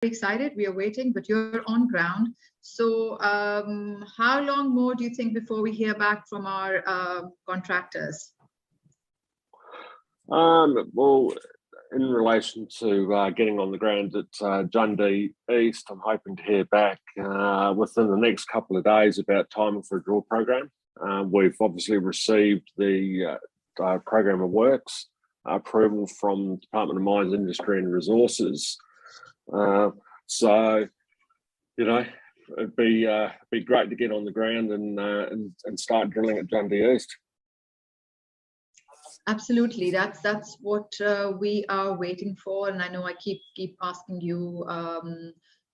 excited. We are waiting, but you're on ground. So how long more do you think before we hear back from our contractors? Well, in relation to getting on the ground at Dundee East, I'm hoping to hear back within the next couple of days about timing for a drill program. We've obviously received the program of works approval from Department of Mines, Industry and Resources. So, you know, it'd be great to get on the ground and start drilling at Dundee East. Absolutely, that's what we are waiting for, and I know I keep asking you,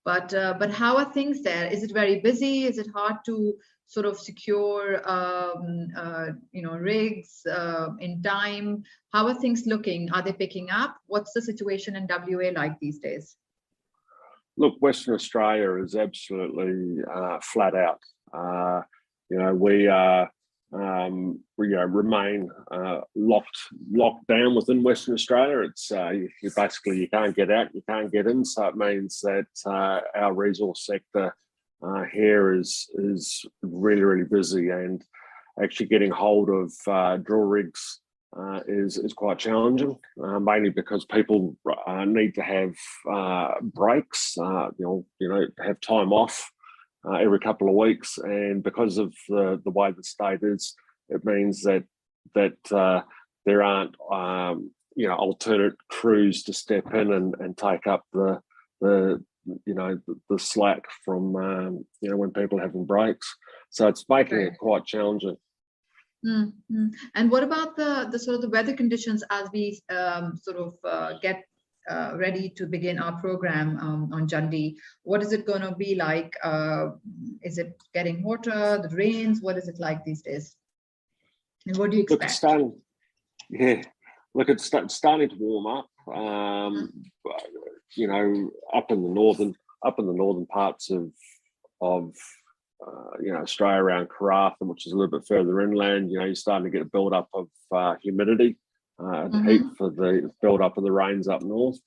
but how are things there? Is it very busy? Is it hard to sort of secure rigs in time? How are things looking? Are they picking up? What's the situation in WA like these days? Look, Western Australia is absolutely flat out. We are. We remain locked down within Western Australia. It's you can't get out, you can't get in. So it means that our resource sector here is really busy, and actually getting hold of drill rigs is quite challenging, mainly because people need to have breaks, have time off every couple of weeks, and because of the way the state is, it means that there aren't alternate crews to step in and take up the slack from when people are having breaks. So it's making it quite challenging. Mm-hmm. And what about the sort of the weather conditions as we get ready to begin our program on Dundee? What is it going to be like? Is it getting hotter? The rains? What is it like these days? And what do you expect? It's starting to warm up. Up in the northern parts of Australia around Carmarthen, which is a little bit further inland, you're starting to get a build up of humidity, heat for the build up of the rains up north.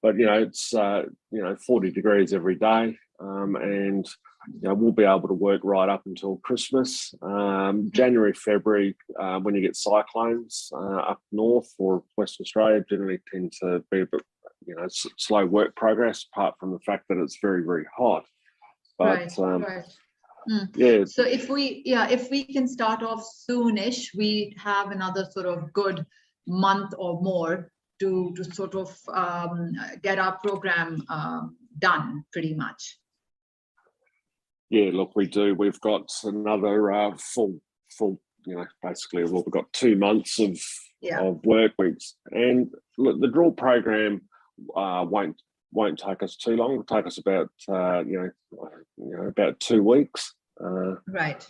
But it's 40 degrees every day, and we'll be able to work right up until Christmas. January, February, when you get cyclones up north or Western Australia, generally tend to be a bit slow work progress, apart from the fact that it's very hot. But right. Yeah. So if we can start off soonish, we have another sort of good month or more to sort of get our program done pretty much. Yeah, look, we do. We've got another full. Basically, we've got 2 months of work weeks, and look, the drill program won't take us too long. It'll take us about about 2 weeks. Right.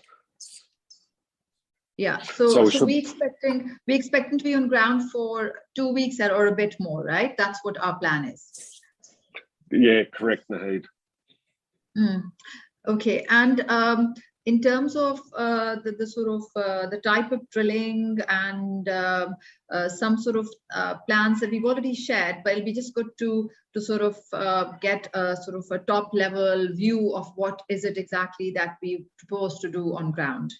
Yeah. So we expecting to be on ground for 2 weeks or a bit more, right? That's what our plan is. Yeah, correct, Naheed. Okay, and in terms of the type of drilling and some sort of plans that we've already shared, but it'll be just good to sort of get a sort of a top level view of what is it exactly that we propose to do on ground.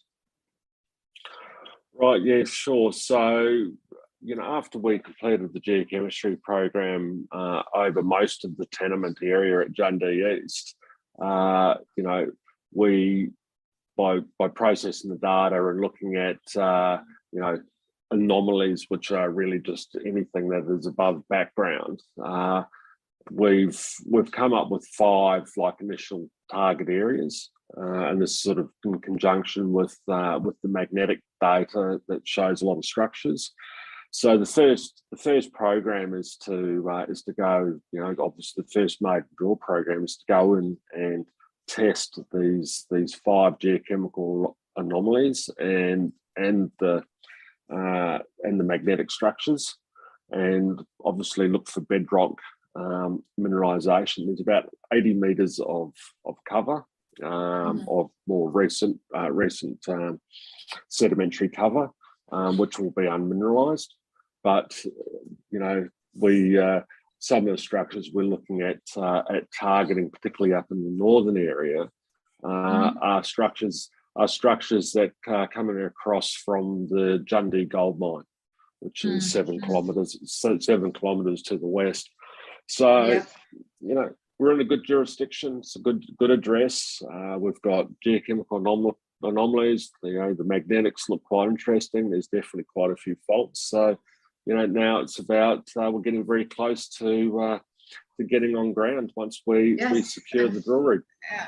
Right, yeah, sure. So, after we completed the geochemistry program over most of the tenement area at Dundee East, we, by processing the data and looking at, anomalies, which are really just anything that is above background, we've come up with 5 initial target areas, and this sort of in conjunction with the magnetic data that shows a lot of structures. So the first program is to go, obviously the first major drill program is to go in and test these 5 geochemical anomalies and the magnetic structures, and obviously look for bedrock mineralization. There's about 80 meters of cover, of more recent sedimentary cover, which will be unmineralized. But some of the structures we're looking at targeting, particularly up in the northern area, are structures that are coming across from the Dundee gold mine, which is 7 kilometres to the west. So, we're in a good jurisdiction. It's a good address. We've got geochemical anomalies. The magnetics look quite interesting. There's definitely quite a few faults. So, now it's about we're getting very close to getting on ground once we secure the drill rig.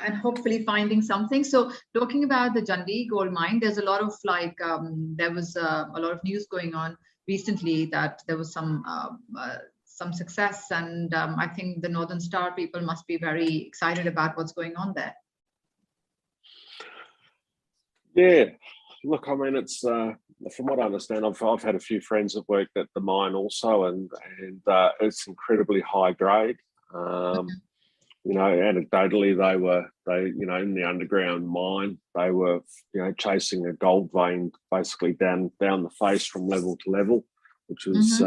And hopefully finding something. So talking about the Dundee gold mine, there's a lot of there was a lot of news going on recently that there was some success, and I think the Northern Star people must be very excited about what's going on there. Yeah, look, I mean, it's from what I understand, I've had a few friends that worked at the mine also, and it's incredibly high grade. Anecdotally, they in the underground mine, they were chasing a gold vein basically down the face from level to level, which was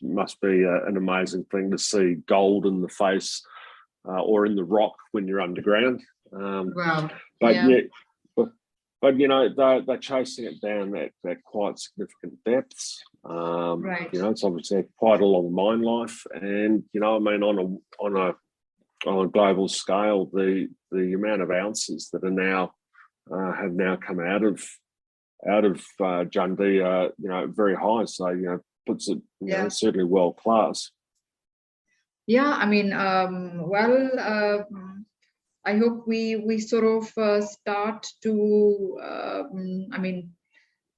must be an amazing thing to see gold in the face or in the rock when you're underground. Wow. But they're chasing it down at quite significant depths. Right. It's obviously quite a long mine life, and I mean, on a global scale, the amount of ounces that are now have now come out of Dundee are very high. So puts it certainly world class. Yeah, I mean, I hope we sort of start to,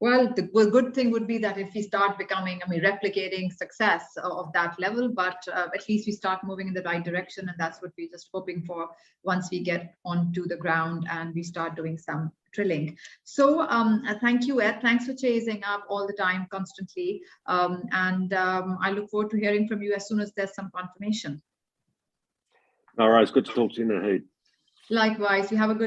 the good thing would be that if we start becoming, replicating success of that level, but at least we start moving in the right direction, and that's what we're just hoping for once we get onto the ground and we start doing some drilling. So thank you, Ed. Thanks for chasing up all the time, constantly. I look forward to hearing from you as soon as there's some confirmation. All right, it's good to talk to you, Naheed. Likewise, you have a good